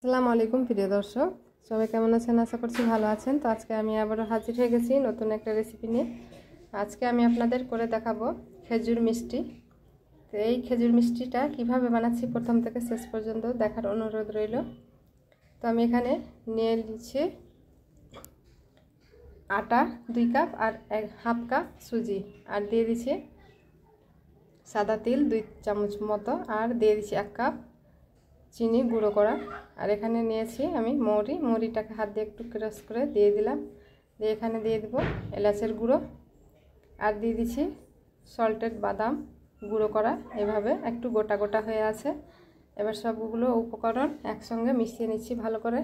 আসসালামু আলাইকুম প্রিয় দর্শক, সবাই কেমন আছেন? আশা করছি ভালো আছেন। তো আজকে আমি আবারও হাজির হয়ে গেছি নতুন একটা রেসিপি নিয়ে। আজকে আমি আপনাদের করে দেখাবো খেজুর মিষ্টি। তো এই খেজুর মিষ্টিটা কিভাবে বানাচ্ছি প্রথম থেকে শেষ পর্যন্ত দেখার অনুরোধ রইল। তো আমি এখানে নিয়ে নিচ্ছি আটা 2 কাপ আর 1/2 কাপ সুজি, আর দিয়ে দিচ্ছি সাদা তিল 2 চামচ মতো, আর দিয়ে দিচ্ছি 1 কাপ চিনি গুঁড়ো করা। আর এখানে নিয়েছি আমি মৌরিটাকে হাত দিয়ে একটু ক্রাশ করে দিয়ে দিলাম। দিয়ে এখানে দিয়ে দেব এলাচের গুঁড়ো, আর দিয়ে দিচ্ছি সল্টেড বাদাম গুঁড়ো করা। এভাবে একটু গোটা গোটা হয়ে আছে। এবার সবগুলো উপকরণ একসঙ্গে মিশিয়ে নিচ্ছি ভালো করে।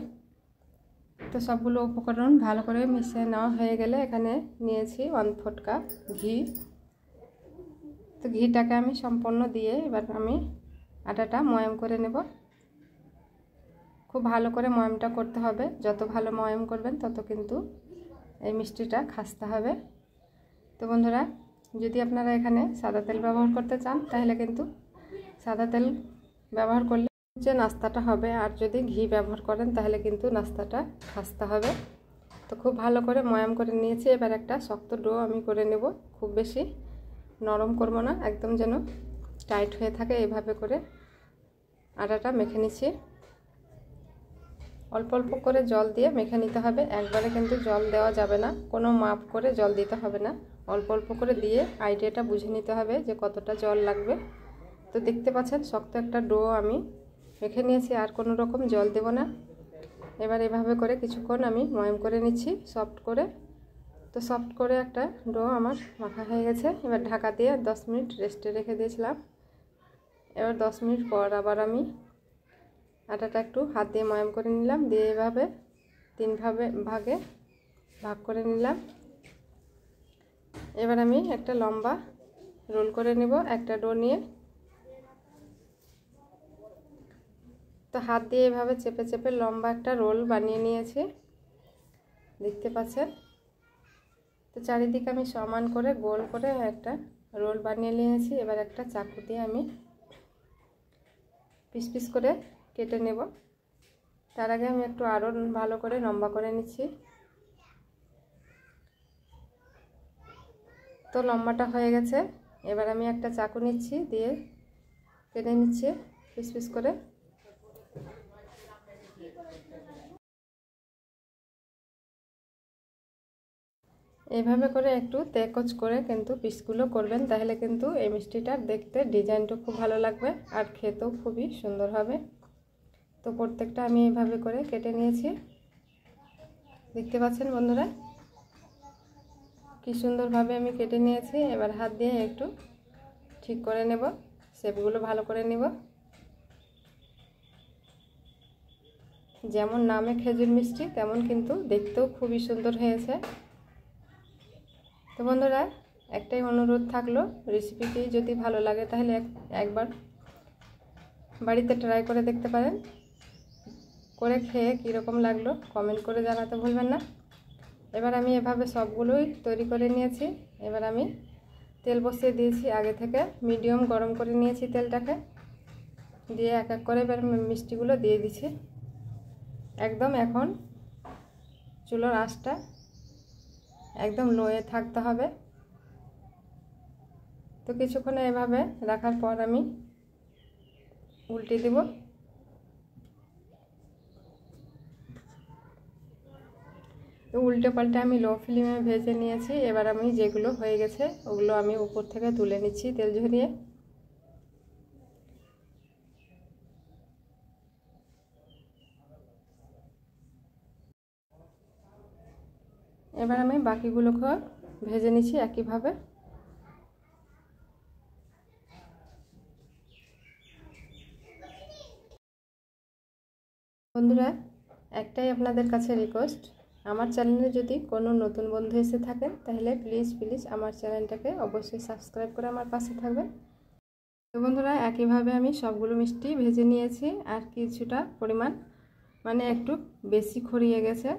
তো সবগুলো উপকরণ ভালো করে মিশিয়ে নেওয়া হয়ে গেলে এখানে নিয়েছি 1/4 কাপ ঘি। তো ঘিটাকে আমি সম্পূর্ণ দিয়ে এবার আমি আটাটা ময়াম করে নেব। খুব ভালো করে ময়ামটা করতে হবে, যত ভালো ময়াম করবেন তত কিন্তু এই মিষ্টিটা খাস্তা হবে। তো বন্ধুরা, যদি আপনারা এখানে সাদা তেল ব্যবহার করতে চান তাহলে কিন্তু সাদা তেল ব্যবহার করলে যে নাস্তাটা হবে, আর যদি ঘি ব্যবহার করেন তাহলে কিন্তু নাস্তাটা খাস্তা হবে। তো খুব ভালো করে ময়াম করে নিয়েছি। এবার একটা শক্ত ডো আমি করে নেব। খুব বেশি নরম করব না, একদম যেন টাইট হয়ে থাকে এইভাবে করে আটাটা মেখে নিচ্ছি। অল্প অল্প করে জল দিয়ে মেখে নিতে হবে, একবারে কিন্তু জল দেওয়া যাবে না, কোনো মাপ করে জল দিতে হবে না। অল্প অল্প করে দিয়ে আইডিয়াটা বুঝে নিতে হবে যে কতটা জল লাগবে। তো দেখতে পাচ্ছেন শক্ত একটা ডো আমি মেখে নিয়েছি, আর কোনো রকম জল দেব না। এবার এভাবে করে কিছুক্ষণ আমি ময়াম করে নিচ্ছি সফট করে। তো সফট করে একটা ডো আমার মাখা হয়ে গেছে। এবার ঢাকা দিয়ে 10 মিনিট রেস্টে রেখে দিয়েছিলাম। এবার 10 মিনিট পর আবার আমি আটাটা একটু হাত দিয়ে ময়াম করে নিলাম, দিয়ে এভাবে 3 ভাগে ভাগ করে নিলাম। এবার আমি একটা লম্বা রোল করে নেব একটা ডো নিয়ে। তো হাত দিয়ে এভাবে চেপে চেপে লম্বা একটা রোল বানিয়ে নিয়েছি, দেখতে পাচ্ছেন। তো চারিদিকে আমি সমান করে গোল করে একটা রোল বানিয়ে নিয়েছি। এবার একটা চাকু দিয়ে আমি পিস পিস করে কেটে নেব। তার আগে আমি একটু আরও ভালো করে লম্বা করে নিচ্ছি। তো লম্বাটা হয়ে গেছে। এবার আমি একটা চাকু নিচ্ছি, দিয়ে কেটে নিচ্ছি পিস পিস করে। এইভাবে করে একটু তেকচ করে কিন্তু পিসগুলো করবেন, তাহলে কিন্তু এই মিষ্টিটার দেখতে ডিজাইনটা খুব ভালো লাগবে আর খেতেও খুবই সুন্দর হবে। তো প্রত্যেকটা আমি এইভাবে করে কেটে নিয়েছি, দেখতে পাচ্ছেন বন্ধুরা কি সুন্দরভাবে আমি কেটে নিয়েছি। এবার হাত দিয়ে একটু ঠিক করে নেব, শেপগুলো ভালো করে নেব। যেমন নামে খেজুর মিষ্টি, তেমন কিন্তু দেখতেও খুবই সুন্দর হয়েছে। তো বন্ধুরা, একটাই অনুরোধ থাকলো, রেসিপিটি যদি ভালো লাগে তাহলে একবার বাড়িতে ট্রাই করে দেখতে পারেন। করে খেয়ে কীরকম লাগলো কমেন্ট করে জানাতে ভুলবেন না। এবার আমি এভাবে সবগুলোই তৈরি করে নিয়েছি। এবার আমি তেল বসিয়ে দিয়েছি আগে থেকে, মিডিয়াম গরম করে নিয়েছি তেলটাকে, দিয়ে এক এক করে এবার মিষ্টিগুলো দিয়ে দিচ্ছি। একদম এখন চুলোর আঁচটা একদম লোয়ে থাকতে হবে। তো কিছুক্ষণ এভাবে রাখার পর আমি উল্টে দেব। তো উল্টে পাল্টে আমি লো ফ্লেমে ভেজে নিয়েছি। এবার আমি যেগুলো হয়ে গেছে ওগুলো আমি উপর থেকে তুলে নিচ্ছি তেল ঝরিয়ে। এবার আমি বাকিগুলোকে ভেজে নিচ্ছি একইভাবে। বন্ধুরা, একটাই আপনাদের কাছে রিকোয়েস্ট, আমার চ্যানেলে যদি কোনো নতুন বন্ধু এসে থাকেন তাহলে প্লিজ আমার চ্যানেলটাকে অবশ্যই সাবস্ক্রাইব করে আমার পাশে থাকবেন। তো বন্ধুরা, একইভাবে আমি সবগুলো মিষ্টি ভেজে নিয়েছি, আর কিছুটা পরিমাণ মানে একটু বেশি খড়িয়ে গেছে।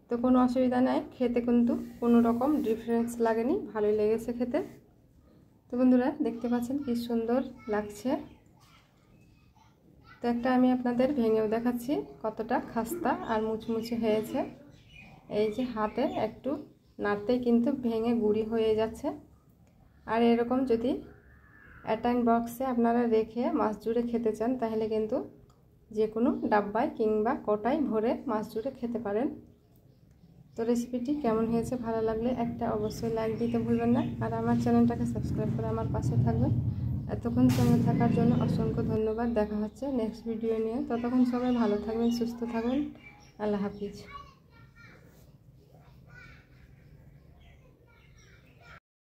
তো কোনো অসুবিধা নাই, খেতে কিন্তু কোনো রকম ডিফারেন্স লাগেনি, ভালোই লেগেছে খেতে। তো বন্ধুরা, দেখতে পাচ্ছেন কি সুন্দর লাগছে। তো একটা আমি আপনাদের ভেঙেও দেখাচ্ছি কতটা খাস্তা আর মুচমুচে হয়েছে। এই যে হাতে একটু নাড়তেই কিন্তু ভেঙে গুঁড়ি হয়ে যাচ্ছে। আর এরকম যদি অ্যাটাইন বক্সে আপনারা রেখে মাছ জুড়ে খেতে চান তাহলে কিন্তু যে কোনো ডাব্বায় কিংবা কোটায় ভরে মাছ জুড়ে খেতে পারেন। তো রেসিপিটি কেমন হয়েছে ভালো লাগলে একটা অবশ্যই লাইক দিতে ভুলবেন না। আর আমার চ্যানেলটাকে সাবস্ক্রাইব করে আমার পাশে থাকবেন। এতক্ষণ সঙ্গে থাকার জন্য অসংখ্য ধন্যবাদ। দেখা হচ্ছে নেক্সট ভিডিও নিয়ে। ততক্ষণ সবাই ভালো থাকবেন, সুস্থ থাকবেন। আল্লাহ হাফিজ।